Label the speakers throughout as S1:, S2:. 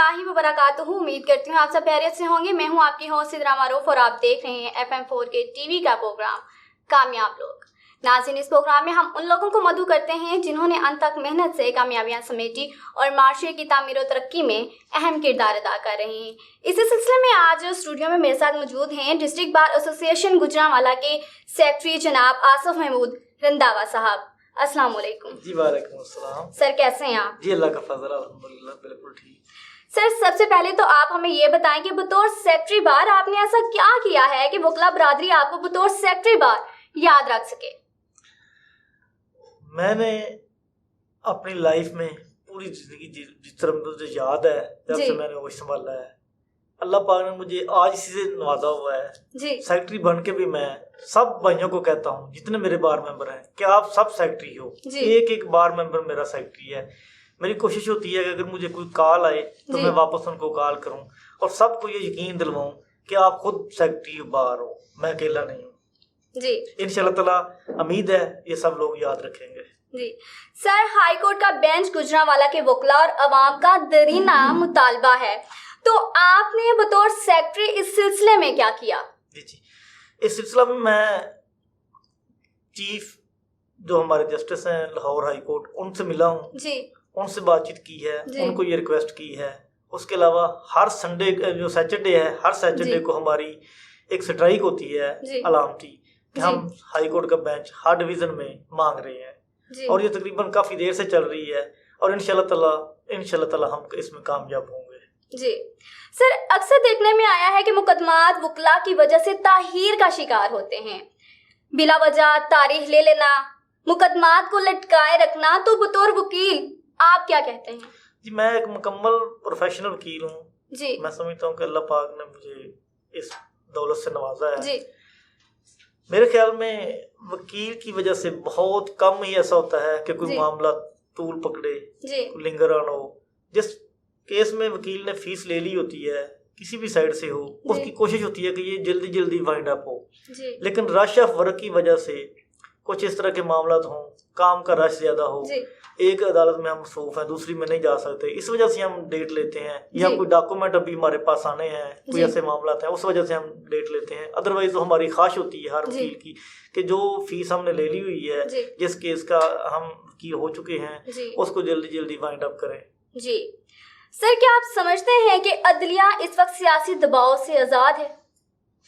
S1: रहमतुल्लाहि व बरकातुहू। उम्मीद करती हूँ आप सब खैरियत से होंगे। मैं हूँ आपकी होस्ट सिद्रा मारूफ और आप देख रहे हैं FM4 के टीवी का प्रोग्राम कामयाब लोग। नाज़रीन, इस प्रोग्राम में हम उन लोगों को मदऊ करते हैं जिन्होंने अंत तक मेहनत से कामयाबियां समेटी और माशरे की तामीर और तरक्की में अहम किरदार अदा कर रहे हैं। इसी सिलसिले में आज स्टूडियो में मेरे साथ मौजूद हैं डिस्ट्रिक्ट बार एसोसिएशन गुजरांवाला के सेक्रेटरी जनाब आसिफ महमूद रंधावा साहब। अस्सलाम वालेकुम।
S2: जी वालेकुम अस्सलाम।
S1: सर, कैसे हैं आप?
S2: जी अल्लाह का फजल, अल्हम्दुलिल्लाह बिल्कुल ठीक।
S1: सर, सबसे पहले तो आप हमें ये बताएं कि बतौर सेक्रेटरी बार आपने ऐसा क्या किया है कि वकला बरादरी आपको बतौर सेक्रेटरी बार याद रख सके?
S2: मैंने अपनी लाइफ में पूरी जिंदगी जिस तरह मुझे याद है जब से मैंने वो संभाला है, अल्लाह पाक ने मुझे आज इसी से नवाजा हुआ है जी। सेक्रेटरी बन के भी मैं सब भाइयों को कहता हूँ जितने मेरे बार मेंबर हैं कि आप सब सेक्रेटरी हो, एक एक बार मेंबर मेरा सेक्रेटरी है। मेरी कोशिश होती है कि अगर मुझे कोई कॉल आए तो मैं वापस उनको कॉल करूँ और सबको ये यकीन दिलवाऊँ कि आप खुद सेक्रेटरी बार हो, मैं अकेला नहीं हूँ जी। इंशाल्लाह ताला उम्मीद है ये सब लोग याद रखेंगे
S1: जी। सर, हाई कोर्ट का बेंच गुजरांवाला के वकला और अवाम का दरीना मुतालबा है, तो आपने बतौर सेक्रेटरी इस सिलसिले में क्या किया?
S2: जी, इस सिलसिला में मैं चीफ जो हमारे जस्टिस हैं लाहौर हाई कोर्ट, उनसे मिला हूँ जी, उनसे बातचीत की है, उनको ये रिक्वेस्ट की है। उसके अलावा हर संडे जो सैटरडे है, हर सैटरडे को हमारी एक स्ट्राइक होती है अलामती कि हम हाई कोर्ट का बेंच हर डिवीजन में मांग रहे हैं और ये तकरीबन काफी देर से चल रही है और इंशाल्लाह ताला हम इसमें कामयाब होंगे जी।
S1: सर, अक्सर देखने में आया है कि मुकदमात वकला की वजह से ताहीर का शिकार होते हैं, बिला वजह तारीख ले लेना, मुकदमात को लटकाए रखना, तो बतौर वकील आप क्या कहते हैं?
S2: जी, मैं एक मुकम्मल प्रोफेशनल वकील हूँ जी। मैं समझता हूँ कि अल्लाह पाक ने मुझे इस दौलत से नवाजा है जी। मेरे ख्याल में वकील की वजह से बहुत कम ही ऐसा होता है कि कोई मामला तूल पकड़े, लिंगरान हो। जिस केस में वकील ने फीस ले ली होती है किसी भी साइड से हो, उसकी कोशिश होती है कि ये जल्दी जल्दी वाइंड अप हो, लेकिन रश ऑफ वर्क की वजह से कुछ इस तरह के मामला हों, काम का रश ज्यादा हो, एक अदालत में हम मसरूफ हैं, दूसरी में नहीं जा सकते, इस वजह से हम डेट लेते हैं, या कोई डॉक्यूमेंट अभी हमारे पास आने हैं, कोई ऐसे मामला हैं, उस वजह से हम डेट लेते हैं। अदरवाइज तो हमारी ख्वाहिश होती है हर वकील की कि जो फीस हमने ले ली हुई है, जिस केस का हम वकील हो चुके हैं, उसको जल्दी जल्दी वाइंड अप करें
S1: जी। सर, क्या आप समझते हैं कि अदलिया इस वक्त सियासी दबाव से आजाद है?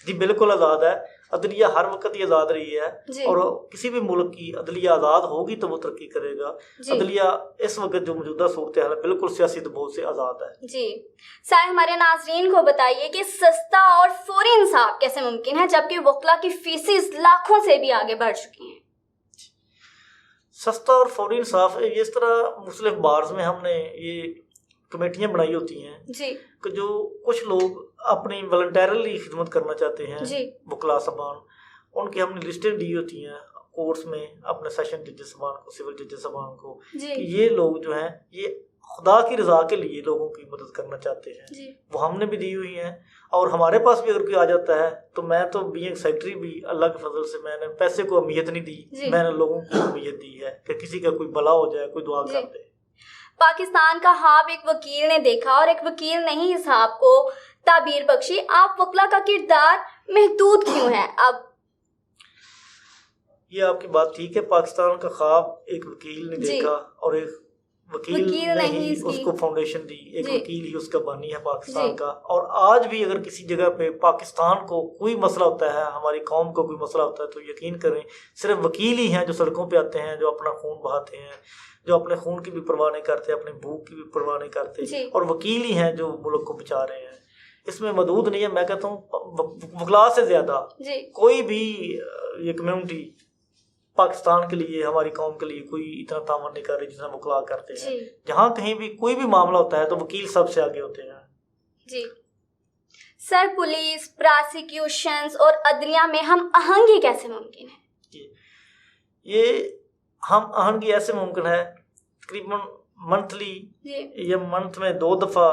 S2: जी बिल्कुल आजाद है। अदलिया हर वक्त ही आजाद रही है और किसी भी मुल्क की अदलिया आजाद होगी तो वो तरक्की करेगा। अदलिया इस वक्त जो मौजूदा सूरत हाल है बिल्कुल सियासी दबाव से आजाद है
S1: जी। सर, हमारे नाजरीन को बताइए कि सस्ता और फौरी इंसाफ कैसे मुमकिन है जबकि वकला की फीसें लाखों से भी आगे बढ़ चुकी हैं?
S2: सस्ता और फौरी इंसाफ इस तरह मुख्तलिफ बार्स में हमने ये कमेटियां बनाई होती हैं जी, कि जो कुछ लोग अपनी वॉलंटरली खिदमत करना चाहते हैं वकला सबान, उनकी हमने लिस्टें दी होती हैं कोर्ट्स में अपने सेशन जजेस सबान को, सिविल जजेस सबान को, कि ये लोग जो हैं ये खुदा की रजा के लिए लोगों की मदद करना चाहते हैं, वो हमने भी दी हुई हैं। और हमारे पास भी अगर कोई आ जाता है तो मैं तो बीइंग सेक्रेटरी भी अल्लाह के फजल से मैंने पैसे को अहमियत नहीं दी, मैंने लोगों को अहमियत दी है कि किसी का कोई भला हो जाए, कोई दुआ कर दे।
S1: पाकिस्तान का ख्वाब एक वकील ने देखा और एक वकील ने ही इस ख्वाब को ताबीर बख्शी। आप वकला का किरदार महदूद क्यों है? अब
S2: ये आपकी बात ठीक है, पाकिस्तान का ख्वाब एक वकील ने देखा और एक वकील ने ही उसको फाउंडेशन दी, एक वकील ही उसका बानी है पाकिस्तान का। और आज भी अगर किसी जगह पे पाकिस्तान को कोई मसला होता है, हमारी कौम को कोई मसला होता है, तो यकीन करें सिर्फ वकील ही हैं जो सड़कों पे आते हैं, जो अपना खून बहाते हैं, जो अपने खून की भी परवाह नहीं करते, अपने भूख की भी परवाह नहीं करते, और वकील ही हैं जो मुल्क को बचा रहे हैं। इसमें मदूद नहीं है। मैं कहता हूँ वकला से ज्यादा कोई भी ये कम्युनिटी पाकिस्तान के लिए, हमारी कौम के लिए कोई इतना तामन नहीं कर रही जितना वकला करते हैं। जहाँ कहीं भी कोई भी मामला होता है तो वकील सबसे आगे होते हैं
S1: जी। सर, पुलिस, प्रोसिक्यूशंस और अदलिया में हम आहंगी कैसे मुमकिन है?
S2: ये हम आहंगी ऐसे मुमकिन है तकरीबन मंथली या मंथ में 2 दफ़ा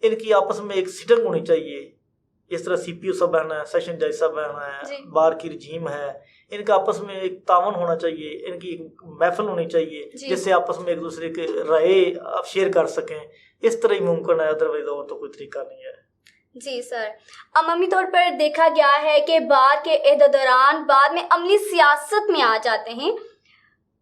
S2: इनकी आपस में एक सिटिंग होनी चाहिए इस तरह CPO साहब है, सेशन जज साहब है, बार की रजीम है, इनका आपस में एक तावन होना चाहिए, इनकी एक महफिल होनी चाहिए जिससे आपस में एक दूसरे के राय आप शेयर कर सकें। इस तरह ही मुमकिन है, अदरवाइज और तो कोई तरीका नहीं है।
S1: जी सर, अमूमी तौर पर देखा गया है कि बार के इहदे दौरान बाद में अमली सियासत में आ जाते हैं।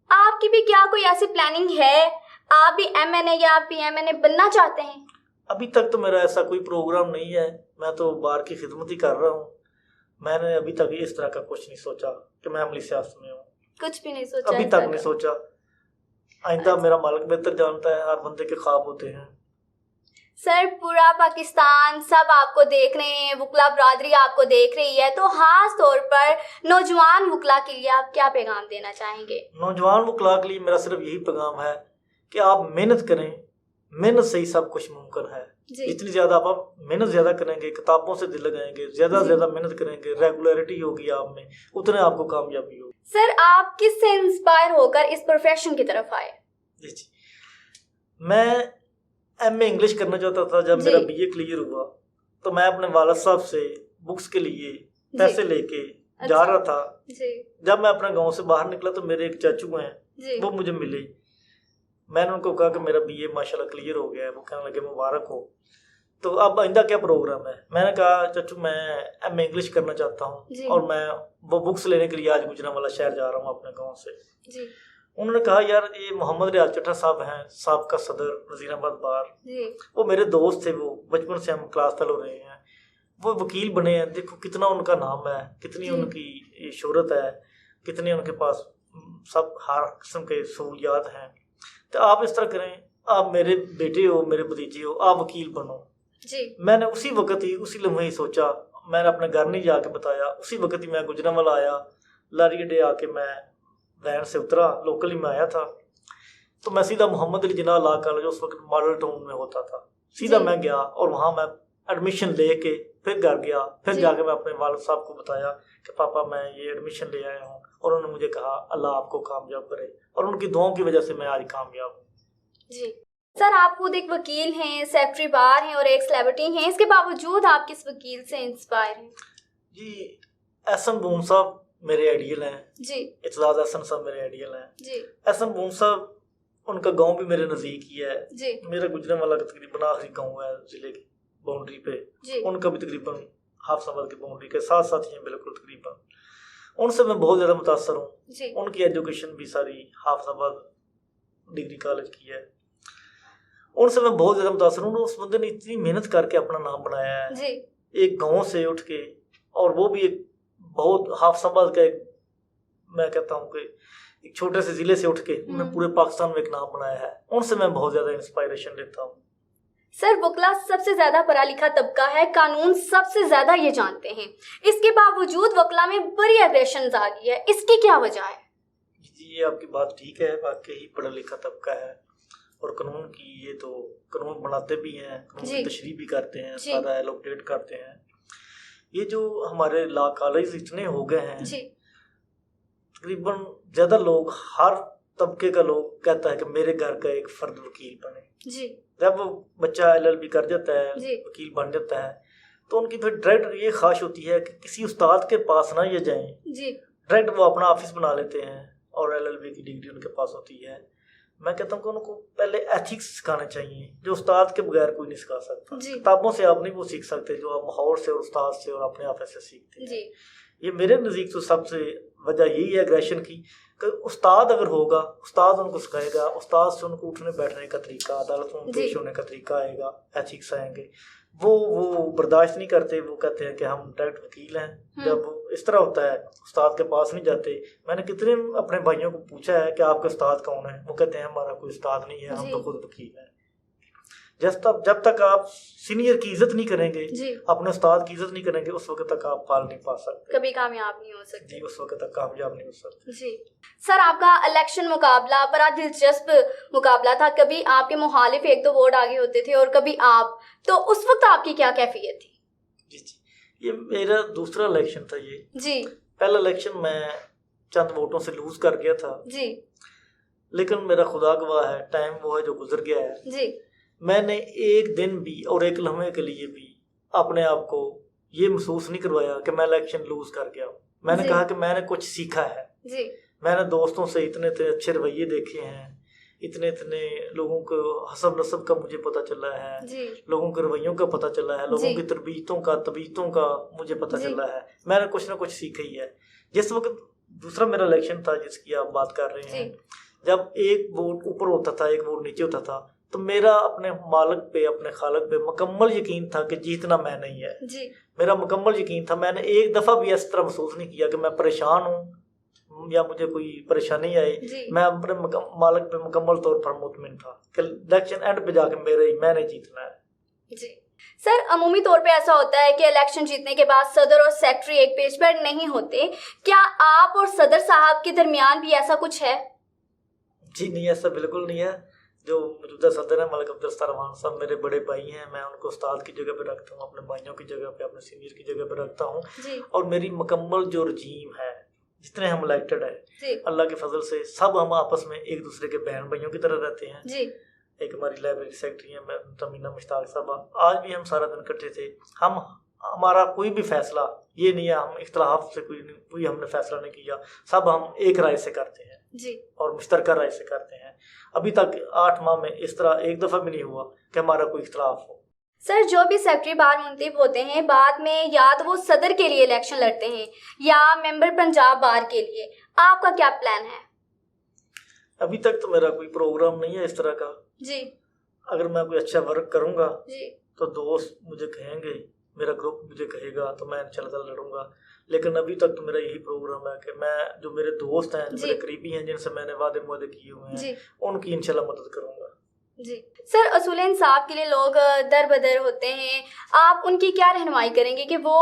S1: आपकी भी क्या कोई ऐसी प्लानिंग है? आप भी MNA या PMNA बनना चाहते हैं?
S2: अभी तक तो मेरा ऐसा कोई प्रोग्राम नहीं है, मैं तो बार की खिदमत ही कर रहा हूँ। मैंने अभी तक इस तरह का कुछ नहीं सोचा कि मैं अमली सियासत में हूँ,
S1: कुछ भी नहीं सोचा
S2: अभी तक नहीं सोचा। आइंदा मेरा मालिक बेहतर जानता है, हर बंदे के ख्वाब होते हैं।
S1: सर, पूरा पाकिस्तान सब आपको देख रहे हैं, वकला बरादरी आपको देख रही है, तो खास तौर पर नौजवान वकला के लिए आप क्या पैगाम देना चाहेंगे?
S2: नौजवान वकला के लिए मेरा सिर्फ यही पैगाम है कि आप मेहनत करें, मेहनत से ही सब कुछ मुमकिन है। जितनी ज्यादा आप मेहनत ज्यादा करेंगे, किताबों से दिल लगाएंगे, ज्यादा से ज्यादा मेहनत करेंगे, रेगुलरिटी होगी आप में, उतने आपको कामयाबी होगी।
S1: सर, आप किससे इंस्पायर होकर इस प्रोफेशन की तरफ आए?
S2: जी, मैं MA इंग्लिश करना चाहता था। जब मेरा BA क्लियर हुआ तो मैं अपने वालिद साहब से बुक्स के लिए पैसे लेके जा रहा था। जब मैं अपने गांव से बाहर निकला तो मेरे एक चाचू हैं, वो मुझे मिले। मैंने उनको कहा कि मेरा BA माशाल्लाह क्लियर हो गया है। वो कहने लगे मुबारक हो, तो अब आइंदा क्या प्रोग्राम है? मैंने कहा चाचू मैं MA इंग्लिश करना चाहता हूँ और मैं वो बुक्स लेने के लिए आज गुजरांवाला शहर जा रहा हूँ अपने गाँव से। उन्होंने कहा यार ये मोहम्मद रियाज चट्टा साहब हैं, साबका सदर वजीराबाद बार, वो मेरे दोस्त थे, वो बचपन से हम क्लास फेलो रहे हैं, वो वकील बने हैं, देखो कितना उनका नाम है, कितनी उनकी शोहरत है, कितने उनके पास सब हर किस्म के सहूलियात हैं। तो आप इस तरह करें, आप मेरे बेटे हो, मेरे भतीजे हो, आप वकील बनो। मैंने उसी वक्त ही, उसी लम्हे ही सोचा। मैंने अपने घर नहीं जाके बताया, उसी वक्त ही मैं गुजरांवाला आया, लारी डे आके मैं वैन से उतरा, लोकली में आया था, तो मैं सीधा मोहम्मद अली जिन्ना लॉ कॉलेज उस वक्त मॉडल टाउन में होता था, सीधा मैं गया और वहाँ मैं एडमिशन लेके फिर घर गया। फिर जाके मैं अपने वालिद साहब को बताया कि पापा मैं ये एडमिशन ले आया हूँ, और उन्होंने मुझे कहा अल्लाह आपको कामयाब करे, और उनकी दुआओं की वजह से मैं आज कामयाब हूँ।
S1: जी सर, आप खुद एक वकील हैं, सेक्रेटरी बार हैं और एक सेलिब्रिटी हैं, इसके बावजूद आप किस वकील से इंस्पायर हैं?
S2: जी, एहसन बून साहब मेरे आइडियल हैं
S1: जी,
S2: इतलाज एहसन साहब मेरे आइडियल हैं
S1: जी।
S2: एहसन बून साहब, उनका गांव भी मेरे नज़दीक ही है
S1: जी।
S2: मेरा गुजरांवाला का तकरीबन आखिरी गांव है जिले की बाउंड्री पे जी। उनका भी तकरीबन हाफिजाबाद की बाउंड्री के साथ साथ ही है बिल्कुल तकरीबन। उनसे मैं बहुत ज़्यादा मुतासर हूँ। उनकी एजुकेशन भी सारी हाफिजाबाद डिग्री कॉलेज की है, उनसे मैं बहुत ज़्यादा मुतासर हूँ। उस बंदे ने इतनी मेहनत करके अपना नाम बनाया है जी। एक गाँव से उठ के, और वो भी एक बहुत हाफिजाबाद का एक, मैं कहता हूँ कि एक छोटे से ज़िले से उठ के उन्होंने पूरे पाकिस्तान में एक नाम बनाया है। उनसे मैं बहुत ज़्यादा इंस्पायरेशन लेता हूँ।
S1: सर, वकला सबसे ज़्यादा पढ़ा लिखा तबका है, कानून सबसे ज़्यादा ये जानते हैं, इसके बावजूद वकला में बड़ी एग्रेशन आ गई है, इसकी क्या वजह है?
S2: जी, ये आपकी बात ठीक है, वाकई ही पढ़ा लिखा तबका है, और कानून की ये तो कानून बनाते भी हैं, कानून की तशरीह भी करते हैं, सारा एलोकेट करते हैं। ये जो हमारे लॉ कॉलेज इतने हो गए हैं, तकरीबन ज़्यादा लोग, हर तबके का लोग कहता है कि मेरे घर का एक फर्द वकील बने जी। जब वो बच्चा LLB कर जाता है, वकील बन जाता है, तो उनकी फिर डायरेक्ट ये ख्वाहिश होती है कि किसी उस्ताद के पास ना ये जाएं जी। डायरेक्ट वो अपना ऑफिस बना लेते हैं और LLB की डिग्री उनके पास होती है। मैं कहता हूँ कि उनको पहले एथिक्स सिखाने चाहिए, जो उस्ताद के बगैर कोई नहीं सिखा सकता। किताबों से आप नहीं वो सीख सकते जो आप माहौल से और उस्ताद से और अपने ऑफिस से सीखते हैं। ये मेरे नज़दीक तो सबसे वजह यही है एग्रेशन की, कि उस्ताद अगर होगा, उस्ताद उनको सिखाएगा, उस्ताद से उनको उठने बैठने का तरीका, अदालत में पेश होने का तरीका आएगा, एथिक्स आएंगे। वो बर्दाश्त नहीं करते, वो कहते हैं कि हम डायरेक्ट वकील हैं। जब इस तरह होता है, उस्ताद के पास नहीं जाते। मैंने कितने अपने भाइयों को पूछा है कि आपका उस्ताद कौन है, वो कहते हैं हमारा कोई उस्ताद नहीं है, हम तो खुद वकील हैं। जब तक आप सीनियर की इज्जत नहीं करेंगे, अपने उस्ताद की इज्जत नहीं करेंगे, उस वक्त तक आप फाल नहीं पा सकते, कभी कामयाब नहीं हो सकते जी। उस वक्त तक कामयाब नहीं हो सकते जी।
S1: सर, आपका इलेक्शन मुकाबला बड़ा दिलचस्प मुकाबला था, कभी आपके मुखालिफ 1-2 वोट आगे होते थे और कभी आप, तो उस वक्त आपकी क्या कैफियत थी?
S2: जी, ये मेरा दूसरा इलेक्शन था ये जी। पहला इलेक्शन मैं चंद वोटों से लूज कर गया था जी, लेकिन मेरा खुदा गवाह है, टाइम वो है जो गुजर गया है जी। मैंने एक दिन भी और एक लम्हे के लिए भी अपने आप को یہ محسوس نہیں کروایا کہ میں الیکشن لوز کر گیا ہوں. میں نے کہا کہ میں نے کچھ سیکھا ہے. میں نے دوستوں سے اتنے اچھے رویے دیکھے ہیں, اتنے لوگوں کو حسب نسب کا مجھے پتہ چلا ہے, لوگوں کے رویوں کا پتہ چلا ہے, لوگوں کی تربیتوں کا مجھے پتہ چلا ہے. میں نے کچھ نہ کچھ سیکھا ہی ہے. جس وقت دوسرا میرا الیکشن تھا جس کی آپ بات کر رہے ہیں, جب ایک ووٹ اوپر ہوتا تھا ایک ووٹ نیچے ہوتا تھا, تو میرا اپنے مالک پہ اپنے خالق پہ مکمل یقین تھا کہ جیتنا میں نہیں ہے. میرا مکمل یقین تھا. میں نے ایک دفعہ بھی اس طرح محسوس نہیں کیا کہ میں پریشان ہوں یا مجھے کوئی پریشانی آئی. میں اپنے مالک پہ مکمل طور پر مطمئن تھا کہ الیکشن اینڈ پہ جا کے میں نے جیتنا ہے.
S1: جی سر, عمومی طور پہ ایسا ہوتا ہے کہ الیکشن جیتنے کے بعد صدر اور سیکرٹری ایک پیج پر نہیں ہوتے. کیا آپ اور صدر صاحب کے درمیان بھی ایسا کچھ ہے؟
S2: جی نہیں, ایسا بالکل نہیں ہے. جو موجودہ صدر ہیں ملک عبدالستار رحمان صاحب میرے بڑے بھائی ہیں. میں ان کو استاد کی جگہ پہ رکھتا ہوں, اپنے بھائیوں کی جگہ پہ, اپنے سینئر کی جگہ پہ رکھتا ہوں. اور میری مکمل جو رجیم ہے, جتنے ہم الیکٹڈ ہیں, اللہ کے فضل سے سب ہم آپس میں ایک دوسرے کے بہن بھائیوں کی طرح رہتے ہیں. ایک ہماری لائبریری سیکرٹری ہیں تمینہ مشتاق صاحبہ, آج بھی ہم سارا دن اکٹھے تھے. ہمارا کوئی بھی فیصلہ یہ نہیں ہے ہم اختلاف سے کوئی ہم نے فیصلہ نہیں کیا. سب ہم ایک رائے سے کرتے ہیں اور مشترکہ رائے سے کرتے ہیں. ابھی تک 8 ماہ میں اس طرح ایک دفعہ بھی نہیں ہوا کہ ہمارا کوئی اختلاف ہو.
S1: سر, جو بھی سیکرٹری باہر منتخب ہوتے ہیں بعد میں یا تو وہ صدر کے لیے الیکشن لڑتے ہیں یا ممبر پنجاب بار کے لیے, آپ کا کیا پلان ہے؟
S2: ابھی تک تو میرا کوئی پروگرام نہیں ہے اس طرح کا. اگر میں کوئی اچھا ورک کروں گا تو دوست مجھے کہیں گے, میرا گروپ مجھے کہے گا تو میں انشاءاللہ لڑوں گا. لیکن ابھی تک تو میرا یہی پروگرام ہے کہ میں جو میرے دوست ہیں, میرے قریبی ہیں, جن سے میں نے وعدے کیے ہوئے ہیں, ان کی انشاءاللہ مدد کروں گا.
S1: سر, اصول انصاف کے لیے لوگ در بدر ہوتے ہیں, آپ ان کی کیا رہنمائی کریں گے کہ وہ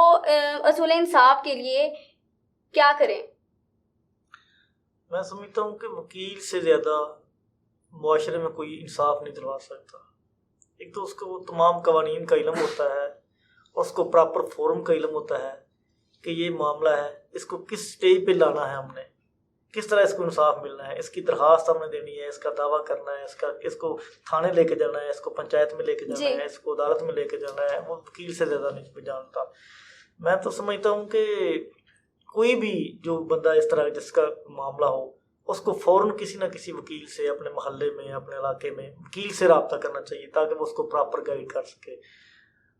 S1: اصول انصاف کے لیے کیا کریں؟
S2: میں سمجھتا ہوں کہ وکیل سے زیادہ معاشرے میں کوئی انصاف نہیں دلوا سکتا. ایک تو اس کو تمام قوانین کا علم ہوتا ہے, اس کو پراپر فورم کا علم ہوتا ہے کہ یہ معاملہ ہے, اس کو کس سٹیج پہ لانا ہے, ہم نے کس طرح اس کو انصاف ملنا ہے, اس کی درخواست ہم نے دینی ہے, اس کا دعویٰ کرنا ہے, اس کو تھانے لے کے جانا ہے, اس کو پنچایت میں لے کے جانا ہے, اس کو عدالت میں لے کے جانا ہے. وہ وکیل سے زیادہ نہیں جانتا. میں تو سمجھتا ہوں کہ کوئی بھی جو بندہ اس طرح جس کا معاملہ ہو, اس کو فوراً کسی نہ کسی وکیل سے اپنے محلے میں, اپنے علاقے میں وکیل سے رابطہ کرنا چاہیے تاکہ وہ اس کو پراپر گائیڈ کر سکے.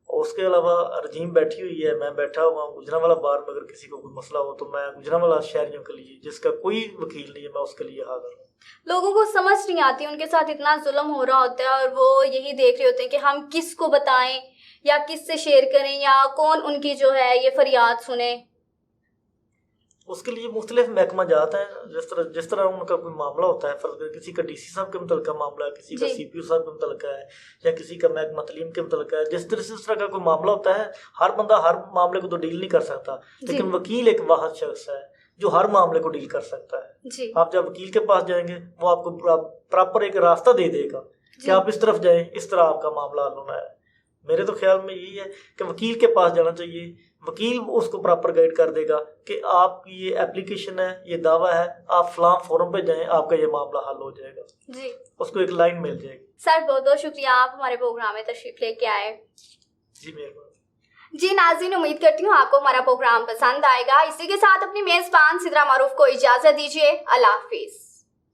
S2: اس کے علاوہ رجیم بیٹھی ہوئی ہے, میں بیٹھا ہوا ہوں گجرانوالہ بار میں. اگر کسی کو کوئی مسئلہ ہو تو میں گجرانوالہ شہریوں کے لیے, جس کا کوئی وکیل نہیں ہے, میں اس کے لیے حاضر ہوں.
S1: لوگوں کو سمجھ نہیں آتی, ان کے ساتھ اتنا ظلم ہو رہا ہوتا ہے اور وہ یہی دیکھ رہے ہوتے ہیں کہ ہم کس کو بتائیں یا کس سے شیئر کریں یا کون ان کی جو ہے یہ فریاد سنے.
S2: اس کے لیے مختلف محکمہ جات ہیں. جس طرح ان کا کوئی معاملہ ہوتا ہے, فرض کر کسی کا ڈی سی صاحب کے متعلقہ معاملہ ہے, کسی کا سی پی او صاحب کے متعلقہ ہے, یا کسی کا محکمہ تعلیم کے متعلقہ ہے. جس طرح کا کوئی معاملہ ہوتا ہے, ہر بندہ ہر معاملے کو تو ڈیل نہیں کر سکتا, لیکن وکیل ایک واحد شخص ہے جو ہر معاملے کو ڈیل کر سکتا ہے. آپ جب وکیل کے پاس جائیں گے, وہ آپ کو پراپر ایک راستہ دے دے گا کہ آپ اس طرف جائیں, اس طرح آپ کا معاملہ حل ہونا ہے. میرے تو خیال میں یہی ہے کہ وکیل کے پاس جانا چاہیے. وکیل اس کو پراپر گائیڈ کر دے گا کہ آپ کی یہ اپلیکیشن ہے, یہ دعویٰ ہے, آپ فلاں فورم پہ جائیں, آپ کا یہ معاملہ حل ہو جائے گا. اس کو ایک لائن مل جائے گی.
S1: سر, بہت بہت شکریہ, آپ ہمارے پروگرام میں تشریف لے کے آئے.
S2: جی مہربانی.
S1: جی ناظرین, امید کرتی ہوں آپ کو ہمارا پروگرام پسند آئے گا. اسی کے ساتھ اپنی میزبان سدرا معروف کو اجازت دیجیے. اللہ حافظ.